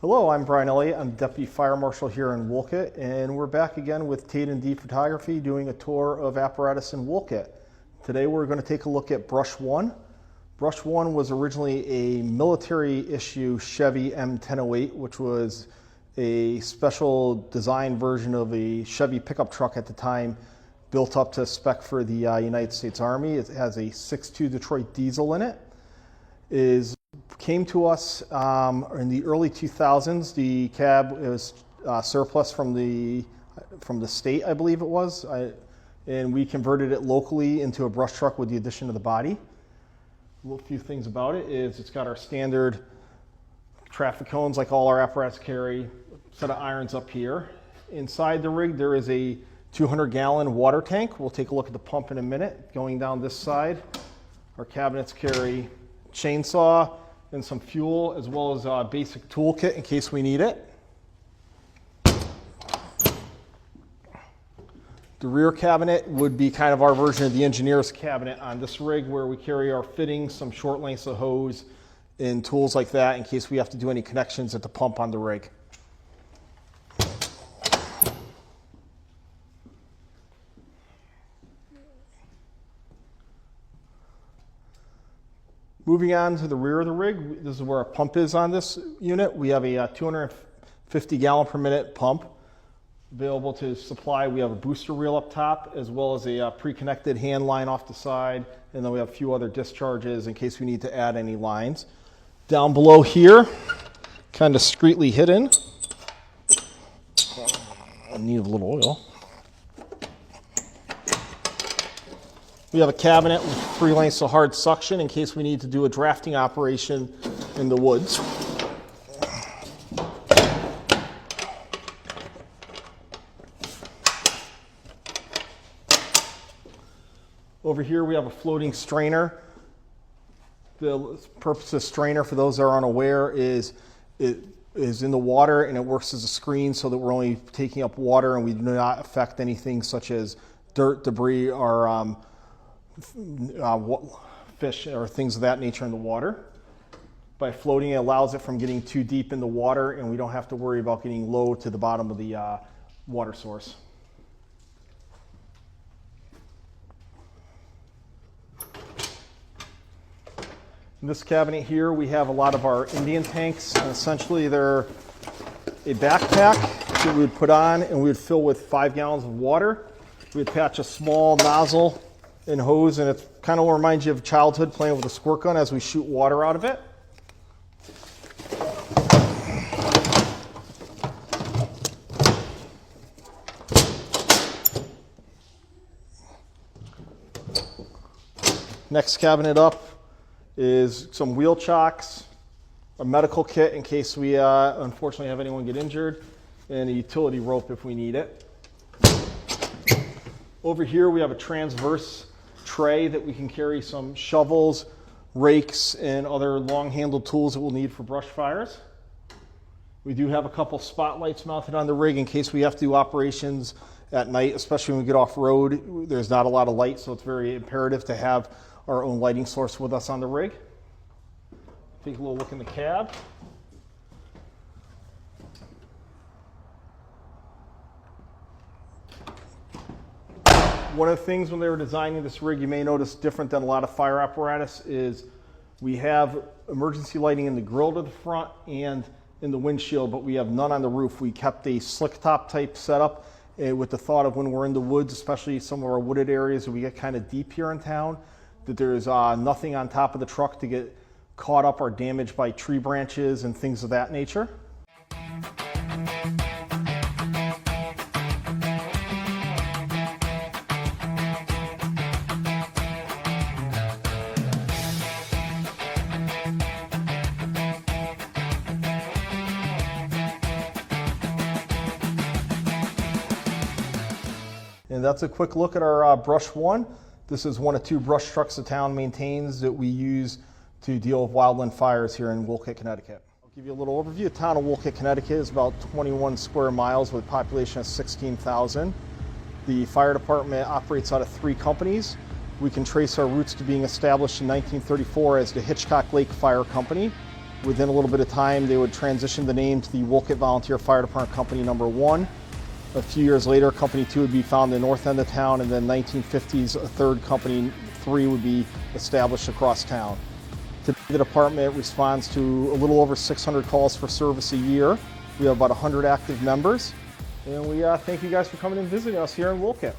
Hello, I'm Brian Elliot. I'm Deputy Fire Marshal here in Wolcott, and we're back again with Tate & D Photography doing a tour of apparatus in Wolcott. Today we're going to take a look at Brush 1. Brush 1 was originally a military issue Chevy M1008, which was a special design version of a Chevy pickup truck at the time, built up to spec for the United States Army. It has a 6.2 Detroit diesel in it. Came to us in the early 2000s. The cab was surplus from the state, I believe it was, and we converted it locally into a brush truck with the addition of the body. A few things about it is it's got our standard traffic cones like all our apparatus carry, a set of irons up here. Inside the rig there is a 200-gallon water tank. We'll take a look at the pump in a minute. Going down this side, our cabinets carry chainsaw and some fuel, as well as a basic toolkit in case we need it. The rear cabinet would be kind of our version of the engineer's cabinet on this rig, where we carry our fittings, some short lengths of hose, and tools like that in case we have to do any connections at the pump on the rig. Moving on to the rear of the rig, this is where our pump is on this unit. We have a 250 gallon per minute pump available to supply. We have a booster reel up top, as well as a pre-connected hand line off the side, and then we have a few other discharges in case we need to add any lines. Down below here, kind of discreetly hidden, I need a little oil. We have a cabinet with 3 lengths of hard suction in case we need to do a drafting operation in the woods. Over here we have a floating strainer. The purpose of strainer, for those that are unaware, is it is in the water and it works as a screen so that we're only taking up water and we do not affect anything such as dirt, debris, or fish or things of that nature in the water. By floating, it allows it from getting too deep in the water, and we don't have to worry about getting low to the bottom of the water source. In this cabinet here, we have a lot of our Indian tanks, and essentially they're a backpack that we would put on and we would fill with 5 gallons of water. We would attach a small nozzle and hose, and it kind of reminds you of childhood playing with a squirt gun as we shoot water out of it. Next cabinet up is some wheel chocks, a medical kit in case we unfortunately have anyone get injured, and a utility rope if we need it. Over here we have a transverse tray that we can carry some shovels, rakes, and other long-handled tools that we'll need for brush fires. We do have a couple spotlights mounted on the rig in case we have to do operations at night, especially when we get off-road. There's not a lot of light, so it's very imperative to have our own lighting source with us on the rig. Take a little look in the cab. One of the things when they were designing this rig, you may notice different than a lot of fire apparatus, is we have emergency lighting in the grille to the front and in the windshield, but we have none on the roof. We kept a slick top type setup with the thought of when we're in the woods, especially some of our wooded areas where we get kind of deep here in town, that there's nothing on top of the truck to get caught up or damaged by tree branches and things of that nature. And that's a quick look at our Brush 1. This is one of 2 brush trucks the town maintains that we use to deal with wildland fires here in Wolcott, Connecticut. I'll give you a little overview. The town of Wolcott, Connecticut is about 21 square miles with a population of 16,000. The fire department operates out of 3 companies. We can trace our roots to being established in 1934 as the Hitchcock Lake Fire Company. Within a little bit of time, they would transition the name to the Wolcott Volunteer Fire Department Company Number 1. A few years later, Company 2 would be found in the north end of town, and then 1950s, a third Company 3 would be established across town. Today, the department responds to a little over 600 calls for service a year. We have about 100 active members, and we thank you guys for coming and visiting us here in Wolcott.